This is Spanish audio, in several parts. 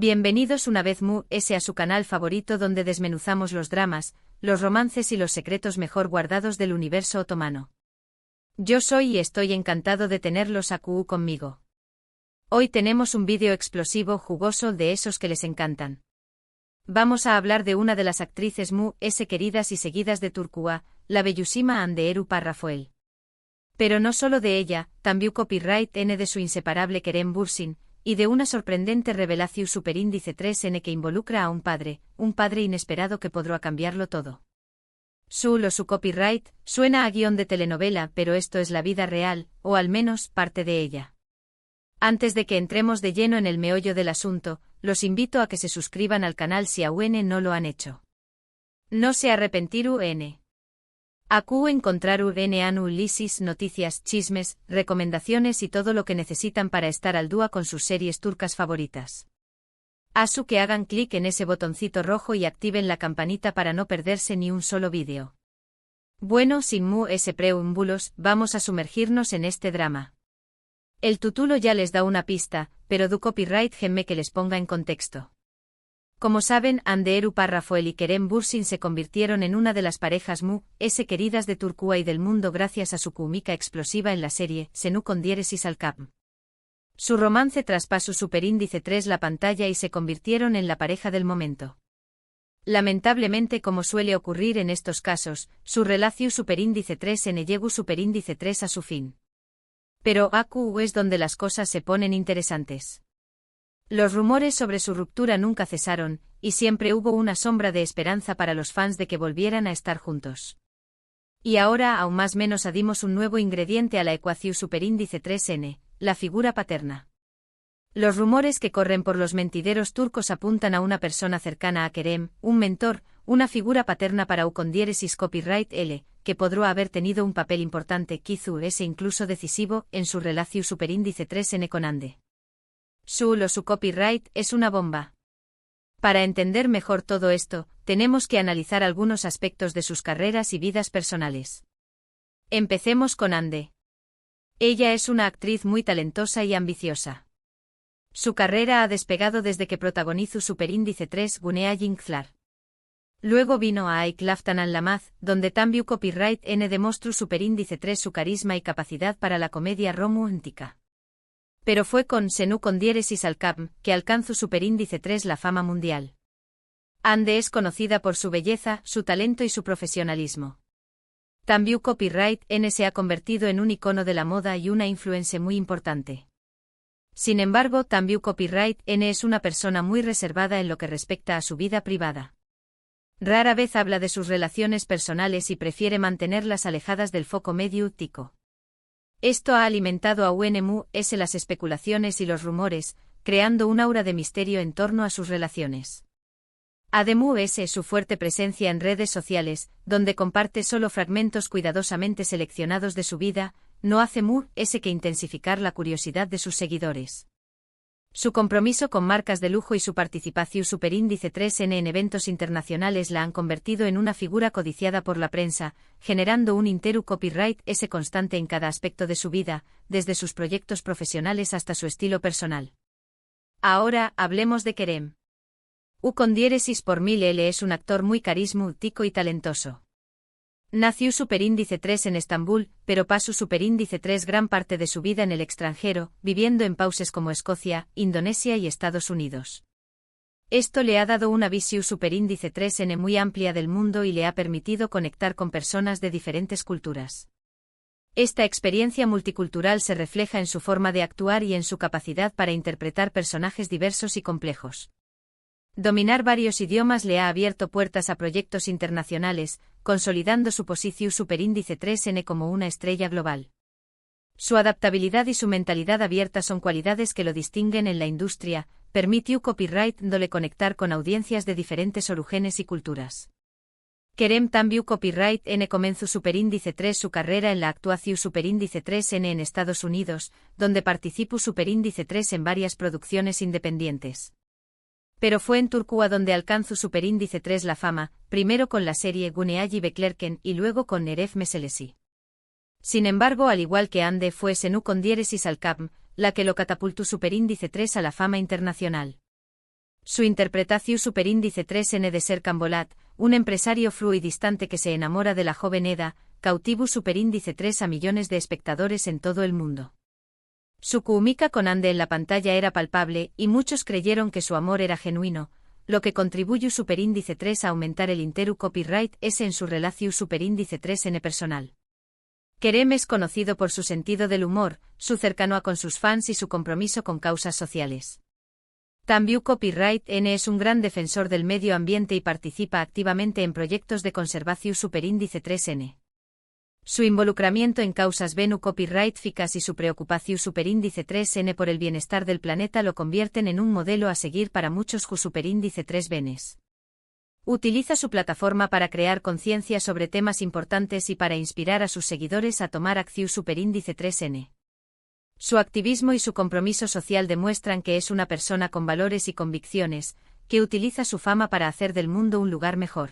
Bienvenidos una vez a su canal favorito donde desmenuzamos los dramas, los romances y los secretos mejor guardados del universo otomano. Yo soy y estoy encantado de tenerlos a conmigo. Hoy tenemos un vídeo explosivo jugoso de esos que les encantan. Vamos a hablar de una de las actrices queridas y seguidas de Turquía, la bellísima Hande Rafael. Pero no solo de ella, también copyright N de su inseparable Kerem Bürsin, y de una sorprendente revelación superíndice 3N que involucra a un padre inesperado que podrá cambiarlo todo. Su copyright suena a guión de telenovela, pero esto es la vida real, o al menos parte de ella. Antes de que entremos de lleno en el meollo del asunto, los invito a que se suscriban al canal si aún no lo han hecho. No se arrepentirán. Encontrar análisis, noticias, chismes, recomendaciones y todo lo que necesitan para estar al día con sus series turcas favoritas. Que hagan clic en ese botoncito rojo y activen la campanita para no perderse ni un solo vídeo. Bueno, sin preámbulos, vamos a sumergirnos en este drama. El título ya les da una pista, pero du copyright déjenme que les ponga en contexto. Como saben, Hande Rafael y Kerem Bürsin se convirtieron en una de las parejas queridas de Turquía y del mundo gracias a su química explosiva en la serie Senu con diéresis al cap. Su romance traspasó superíndice 3 la pantalla y se convirtieron en la pareja del momento. Lamentablemente, como suele ocurrir en estos casos, su relación superíndice 3 llegó superíndice 3 a su fin. Pero es donde las cosas se ponen interesantes. Los rumores sobre su ruptura nunca cesaron, y siempre hubo una sombra de esperanza para los fans de que volvieran a estar juntos. Y ahora aún más menos adimos un nuevo ingrediente a la ecuación superíndice 3N, la figura paterna. Los rumores que corren por los mentideros turcos apuntan a una persona cercana a Kerem, un mentor, una figura paterna para con diéresis copyright L, que podrá haber tenido un papel importante, quizás incluso decisivo, en su relación superíndice 3N con Hande. Su copyright es una bomba. Para entender mejor todo esto, tenemos que analizar algunos aspectos de sus carreras y vidas personales. Empecemos con Hande. Ella es una actriz muy talentosa y ambiciosa. Su carrera ha despegado desde que protagonizó superíndice 3 Gunea Yinklar. Luego vino a Laftan Anlamaz, donde también copyright N demostró superíndice 3 su carisma y capacidad para la comedia romántica. Pero fue con Senu con diéresis al cap que alcanzó superíndice 3 la fama mundial. Hande es conocida por su belleza, su talento y su profesionalismo. También copyright N se ha convertido en un icono de la moda y una influencia muy importante. Sin embargo, también copyright N es una persona muy reservada en lo que respecta a su vida privada. Rara vez habla de sus relaciones personales y prefiere mantenerlas alejadas del foco mediático. Esto ha alimentado a las especulaciones y los rumores, creando un aura de misterio en torno a sus relaciones. Además, su fuerte presencia en redes sociales, donde comparte solo fragmentos cuidadosamente seleccionados de su vida, no hace que intensificar la curiosidad de sus seguidores. Su compromiso con marcas de lujo y su participación superíndice 3N en eventos internacionales la han convertido en una figura codiciada por la prensa, generando un entero copyright constante en cada aspecto de su vida, desde sus proyectos profesionales hasta su estilo personal. Ahora, hablemos de Kerem. Con diéresis por 1000 él es un actor muy carismático y talentoso. Nació superíndice 3 en Estambul, pero pasó superíndice 3 gran parte de su vida en el extranjero, viviendo en países como Escocia, Indonesia y Estados Unidos. Esto le ha dado una visión superíndice 3N muy amplia del mundo y le ha permitido conectar con personas de diferentes culturas. Esta experiencia multicultural se refleja en su forma de actuar y en su capacidad para interpretar personajes diversos y complejos. Dominar varios idiomas le ha abierto puertas a proyectos internacionales, consolidando su posición superíndice 3N como una estrella global. Su adaptabilidad y su mentalidad abierta son cualidades que lo distinguen en la industria, permitió copyright dole conectar con audiencias de diferentes orígenes y culturas. Kerem también copyright N comenzó superíndice 3 su carrera en la actuación superíndice 3N en Estados Unidos, donde participó superíndice 3 en varias producciones independientes. Pero fue en Turquía donde alcanzó superíndice 3 la fama, primero con la serie Guneaji Beklerken y luego con Neref Meselesi. Sin embargo, al igual que Hande, fue Senu con diéresis al cap, la que lo catapultó superíndice 3 a la fama internacional. Su interpretación superíndice 3N de Ser Cambolat, un empresario fluo y distante que se enamora de la joven Eda, cautivo superíndice 3 a millones de espectadores en todo el mundo. Su química con Ande en la pantalla era palpable y muchos creyeron que su amor era genuino, lo que contribuye superíndice 3 a aumentar el interu copyright S en su relación superíndice 3N personal. Kerem es conocido por su sentido del humor, su cercanía con sus fans y su compromiso con causas sociales. También Copyright N es un gran defensor del medio ambiente y participa activamente en proyectos de conservación superíndice 3N. Su involucramiento en causas Venu Copyright Ficas y su preocupación superíndice 3N por el bienestar del planeta lo convierten en un modelo a seguir para muchos superíndice 3 venes. Utiliza su plataforma para crear conciencia sobre temas importantes y para inspirar a sus seguidores a tomar acción superíndice 3N. Su activismo y su compromiso social demuestran que es una persona con valores y convicciones, que utiliza su fama para hacer del mundo un lugar mejor.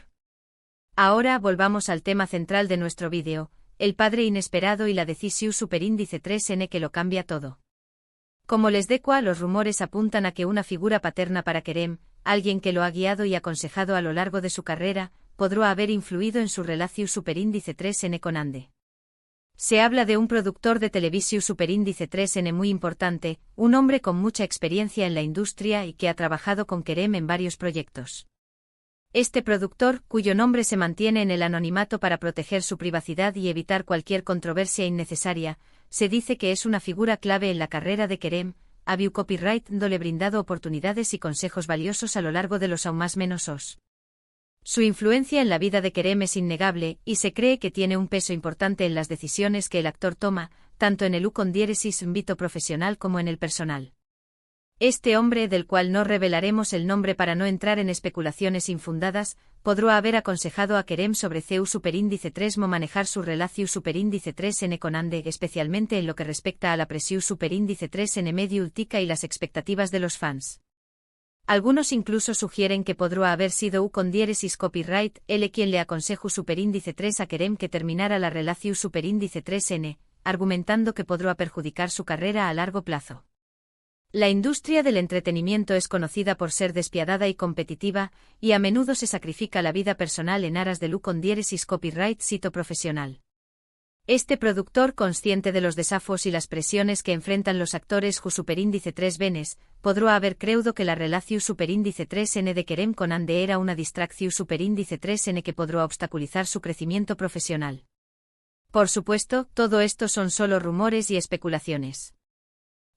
Ahora volvamos al tema central de nuestro vídeo, el padre inesperado y la decisión superíndice 3N que lo cambia todo. Como les decía, los rumores apuntan a que una figura paterna para Kerem, alguien que lo ha guiado y aconsejado a lo largo de su carrera, podrá haber influido en su relación superíndice 3N con Ande. Se habla de un productor de televisión superíndice 3N muy importante, un hombre con mucha experiencia en la industria y que ha trabajado con Kerem en varios proyectos. Este productor, cuyo nombre se mantiene en el anonimato para proteger su privacidad y evitar cualquier controversia innecesaria, se dice que es una figura clave en la carrera de Kerem, Aviu Copyright le brindado oportunidades y consejos valiosos a lo largo de los aún más menosos. Su influencia en la vida de Kerem es innegable, y se cree que tiene un peso importante en las decisiones que el actor toma, tanto en el con diéresis ámbito profesional como en el personal. Este hombre, del cual no revelaremos el nombre para no entrar en especulaciones infundadas, podrá haber aconsejado a Kerem sobre CEU superíndice 3 mo manejar su relación superíndice 3N con Ande, especialmente en lo que respecta a la presión superíndice 3N medio ultica y las expectativas de los fans. Algunos incluso sugieren que podrá haber sido U con diéresis copyright L quien le aconsejó superíndice 3 a Kerem que terminara la relación superíndice 3N, argumentando que podrá perjudicar su carrera a largo plazo. La industria del entretenimiento es conocida por ser despiadada y competitiva, y a menudo se sacrifica la vida personal en aras del U con diéresis copyright sito profesional. Este productor, consciente de los desafíos y las presiones que enfrentan los actores superíndice 3 venes, podrá haber creído que la relación superíndice 3N de Kerem con Ande era una distracción superíndice 3N que podrá obstaculizar su crecimiento profesional. Por supuesto, todo esto son solo rumores y especulaciones.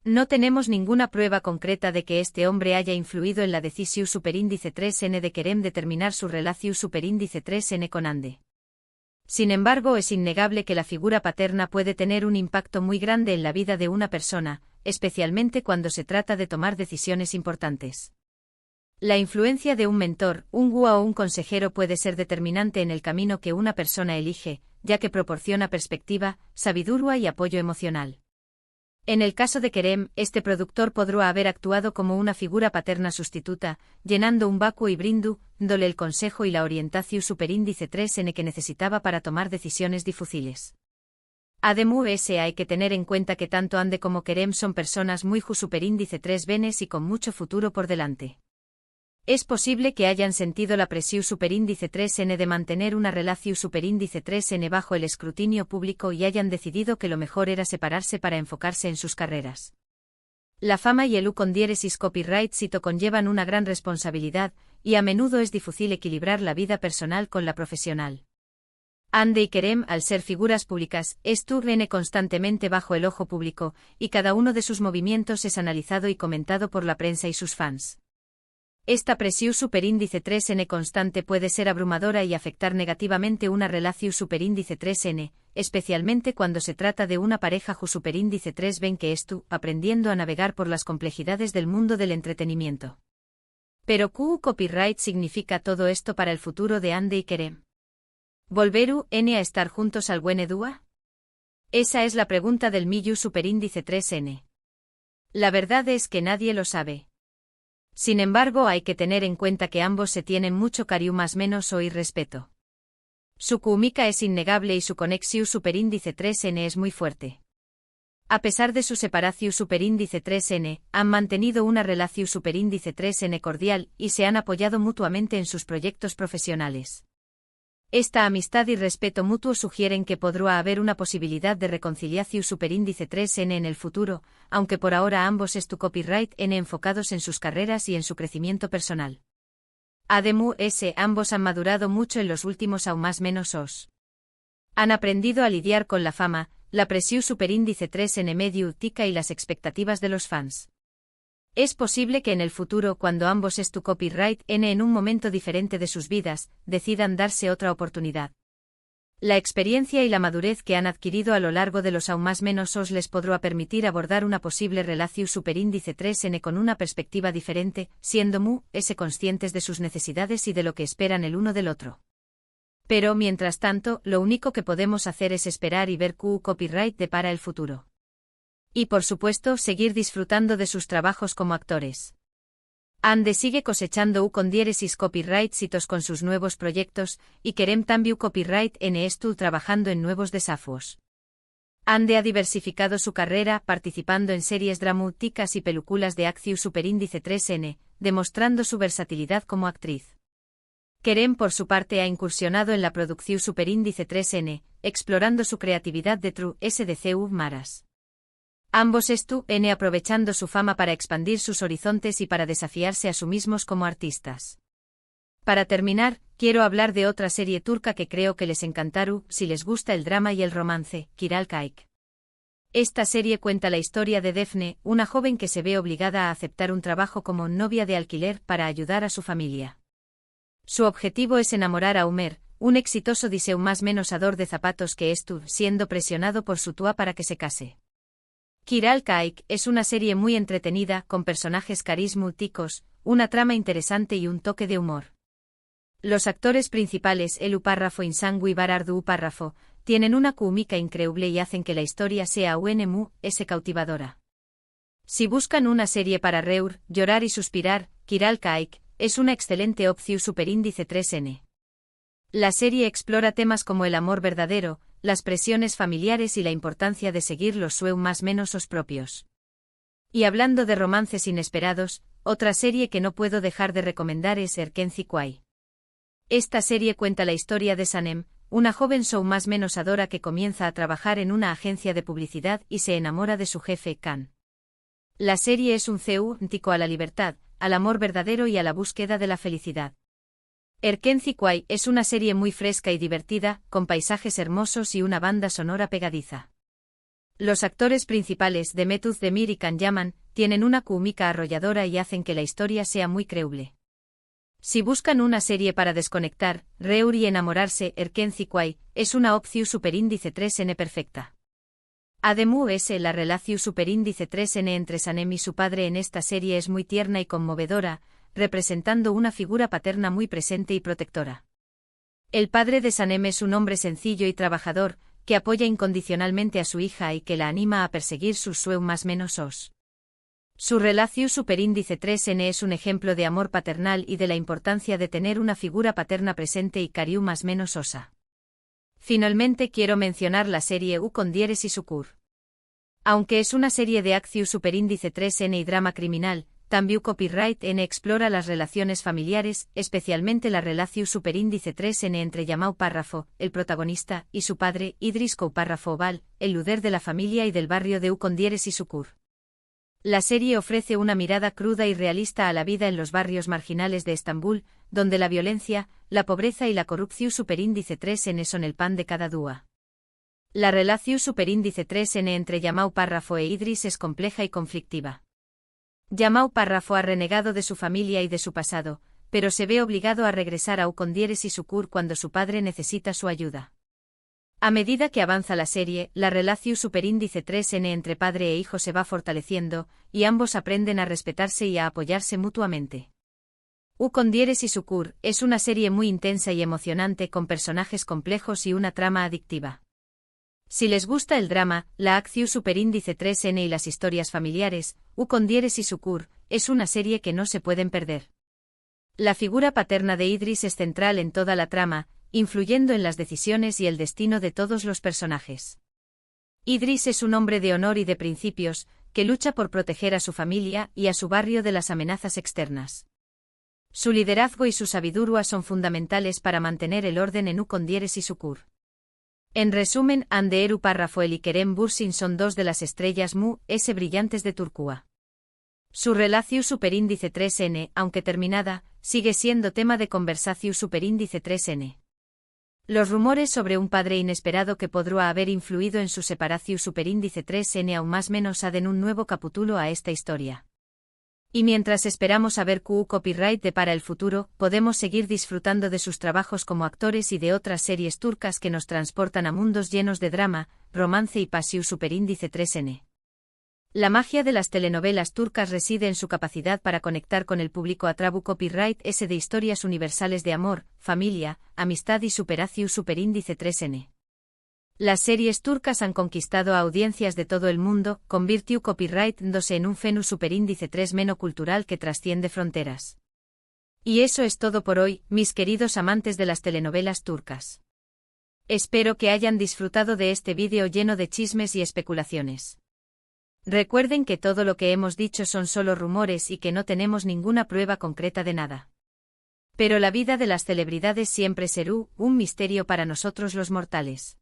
No tenemos ninguna prueba concreta de que este hombre haya influido en la decisión superíndice 3N de Kerem de terminar su relación superíndice 3N con Ande. Sin embargo, es innegable que la figura paterna puede tener un impacto muy grande en la vida de una persona, especialmente cuando se trata de tomar decisiones importantes. La influencia de un mentor, un gurú o un consejero puede ser determinante en el camino que una persona elige, ya que proporciona perspectiva, sabiduría y apoyo emocional. En el caso de Kerem, este productor podrá haber actuado como una figura paterna sustituta, llenando un vacío y brindándole el consejo y la orientación superíndice 3N que necesitaba para tomar decisiones difíciles. Además, hay que tener en cuenta que tanto Ande como Kerem son personas muy superíndice 3 venes y con mucho futuro por delante. Es posible que hayan sentido la presión superíndice 3N de mantener una relación superíndice 3N bajo el escrutinio público y hayan decidido que lo mejor era separarse para enfocarse en sus carreras. La fama y el U con diéresis copyright sito conllevan una gran responsabilidad, y a menudo es difícil equilibrar la vida personal con la profesional. Ande y Kerem, al ser figuras públicas, estuvieron constantemente bajo el ojo público, y cada uno de sus movimientos es analizado y comentado por la prensa y sus fans. Esta presión superíndice 3N constante puede ser abrumadora y afectar negativamente una relación superíndice 3N, especialmente cuando se trata de una pareja superíndice 3 ven que aprendiendo a navegar por las complejidades del mundo del entretenimiento. Pero ¿qué copyright significa todo esto para el futuro de Ande y Kerem? ¿Volveru N a estar juntos al buen Edua? Esa es la pregunta del Miyu superíndice 3N. La verdad es que nadie lo sabe. Sin embargo, hay que tener en cuenta que ambos se tienen mucho cariño más menos o respeto. Su química es innegable y su conexión superíndice 3N es muy fuerte. A pesar de su separación superíndice 3N, han mantenido una relación superíndice 3N cordial y se han apoyado mutuamente en sus proyectos profesionales. Esta amistad y respeto mutuo sugieren que podrá haber una posibilidad de reconciliación superíndice 3N en el futuro, aunque por ahora ambos es tu copyright N enfocados en sus carreras y en su crecimiento personal. Además, ambos han madurado mucho en los últimos aún más menos os. Han aprendido a lidiar con la fama, la presión superíndice 3N mediática y las expectativas de los fans. Es posible que en el futuro, cuando ambos es tu copyright N en un momento diferente de sus vidas, decidan darse otra oportunidad. La experiencia y la madurez que han adquirido a lo largo de los aún más menos os les podrá permitir abordar una posible relación superíndice 3N con una perspectiva diferente, siendo conscientes de sus necesidades y de lo que esperan el uno del otro. Pero, mientras tanto, lo único que podemos hacer es esperar y ver qué copyright depara el futuro. Y por supuesto, seguir disfrutando de sus trabajos como actores. Ande sigue cosechando con diéresis copyright hitos con sus nuevos proyectos, y querem también copyright N estu trabajando en nuevos desafíos. Ande ha diversificado su carrera participando en series dramáticas y películas de acción superíndice 3N, demostrando su versatilidad como actriz. Querem por su parte ha incursionado en la producción superíndice 3N, explorando su creatividad de True SDCU Maras. Ambos N aprovechando su fama para expandir sus horizontes y para desafiarse a sí mismos como artistas. Para terminar, quiero hablar de otra serie turca que creo que les encantará si les gusta el drama y el romance, Kiral Kayık. Esta serie cuenta la historia de Defne, una joven que se ve obligada a aceptar un trabajo como novia de alquiler para ayudar a su familia. Su objetivo es enamorar a Umer, un exitoso diseñador más menos ador de zapatos que estuvo siendo presionado por su tía para que se case. Kiral Kayık es una serie muy entretenida con personajes carismáticos, una trama interesante y un toque de humor. Los actores principales Elu Párrafo Insangu y Barardu Párrafo tienen una química increíble y hacen que la historia sea cautivadora. Si buscan una serie para reír, llorar y suspirar, Kiral Kayık es una excelente opción superíndice 3N. La serie explora temas como el amor verdadero, las presiones familiares y la importancia de seguir los sueños más menos os propios. Y hablando de romances inesperados, otra serie que no puedo dejar de recomendar es Erkenci Kuay. Esta serie cuenta la historia de Sanem, una joven show más menos adora que comienza a trabajar en una agencia de publicidad y se enamora de su jefe, Kan. La serie es un cántico a la libertad, al amor verdadero y a la búsqueda de la felicidad. Erkenci Kuay es una serie muy fresca y divertida, con paisajes hermosos y una banda sonora pegadiza. Los actores principales Demet Özdemir y Can Yaman tienen una química arrolladora y hacen que la historia sea muy creíble. Si buscan una serie para desconectar, reír y enamorarse, Erkenci Kuay es una opción superíndice 3N perfecta. Además, la relación superíndice 3N entre Sanem y su padre en esta serie es muy tierna y conmovedora, representando una figura paterna muy presente y protectora. El padre de Sanem es un hombre sencillo y trabajador, que apoya incondicionalmente a su hija y que la anima a perseguir sus sueños más menos os. Su relación superíndice 3N es un ejemplo de amor paternal y de la importancia de tener una figura paterna presente y cariu más menos osa. Finalmente quiero mencionar la serie con diéresis Sukur. Aunque es una serie de acción superíndice 3N y drama criminal, también copyright N explora las relaciones familiares, especialmente la relación superíndice 3N entre Yamal Párrafo, el protagonista, y su padre, Idris Párrafo Oval, el líder de la familia y del barrio de con diéresis Sukur. La serie ofrece una mirada cruda y realista a la vida en los barrios marginales de Estambul, donde la violencia, la pobreza y la corrupción superíndice 3N son el pan de cada día. La relación superíndice 3N entre Yamal Párrafo e Idris es compleja y conflictiva. Yamal Párrafo ha renegado de su familia y de su pasado, pero se ve obligado a regresar a con diéresis Sukur cuando su padre necesita su ayuda. A medida que avanza la serie, la relación superíndice 3N entre padre e hijo se va fortaleciendo, y ambos aprenden a respetarse y a apoyarse mutuamente. Con diéresis Sukur es una serie muy intensa y emocionante con personajes complejos y una trama adictiva. Si les gusta el drama, la acción superíndice 3N y las historias familiares, con diéresis Sukur es una serie que no se pueden perder. La figura paterna de Idris es central en toda la trama, influyendo en las decisiones y el destino de todos los personajes. Idris es un hombre de honor y de principios, que lucha por proteger a su familia y a su barrio de las amenazas externas. Su liderazgo y su sabiduría son fundamentales para mantener el orden en Ukondieres y Sukur. En resumen, Anderu Parrafoel y Kerem Bursin son dos de las estrellas Mu-S brillantes de Turquía. Su relación superíndice 3N, aunque terminada, sigue siendo tema de conversación superíndice 3N. Los rumores sobre un padre inesperado que podría haber influido en su separación superíndice 3N aún más menos aden un nuevo capítulo a esta historia. Y mientras esperamos a ver qué copyright depara el futuro, podemos seguir disfrutando de sus trabajos como actores y de otras series turcas que nos transportan a mundos llenos de drama, romance y pasión superíndice 3N. La magia de las telenovelas turcas reside en su capacidad para conectar con el público a través copyright S de historias universales de amor, familia, amistad y superación superíndice 3N. Las series turcas han conquistado a audiencias de todo el mundo, convirtió copyright-dose en un fenómeno superíndice 3 cultural que trasciende fronteras. Y eso es todo por hoy, mis queridos amantes de las telenovelas turcas. Espero que hayan disfrutado de este vídeo lleno de chismes y especulaciones. Recuerden que todo lo que hemos dicho son solo rumores y que no tenemos ninguna prueba concreta de nada. Pero la vida de las celebridades siempre será un misterio para nosotros los mortales.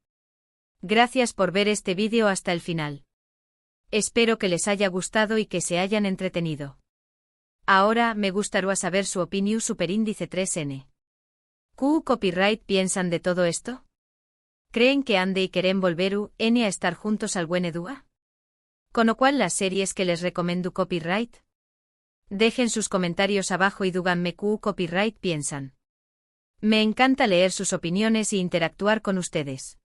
Gracias por ver este vídeo hasta el final. Espero que les haya gustado y que se hayan entretenido. Ahora me gustaría saber su opinión superíndice 3N. ¿Qué copyright piensan de todo esto? ¿Creen que Ande y Kerem volveru a estar juntos al buen edúa? ¿Con lo cual las series que les recomiendo copyright? Dejen sus comentarios abajo y díganme qué copyright piensan. Me encanta leer sus opiniones y interactuar con ustedes.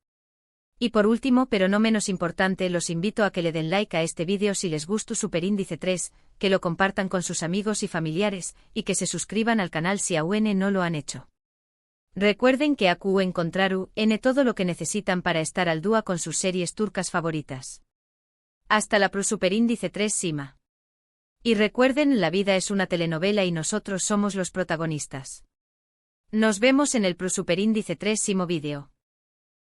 Y por último, pero no menos importante, los invito a que le den like a este vídeo si les gustó superíndice 3, que lo compartan con sus amigos y familiares, y que se suscriban al canal si aún no lo han hecho. Recuerden que aquí encontraru todo lo que necesitan para estar al día con sus series turcas favoritas. Hasta la pro superíndice 3 Sima. Y recuerden, la vida es una telenovela y nosotros somos los protagonistas. Nos vemos en el pro superíndice 3 Simo vídeo.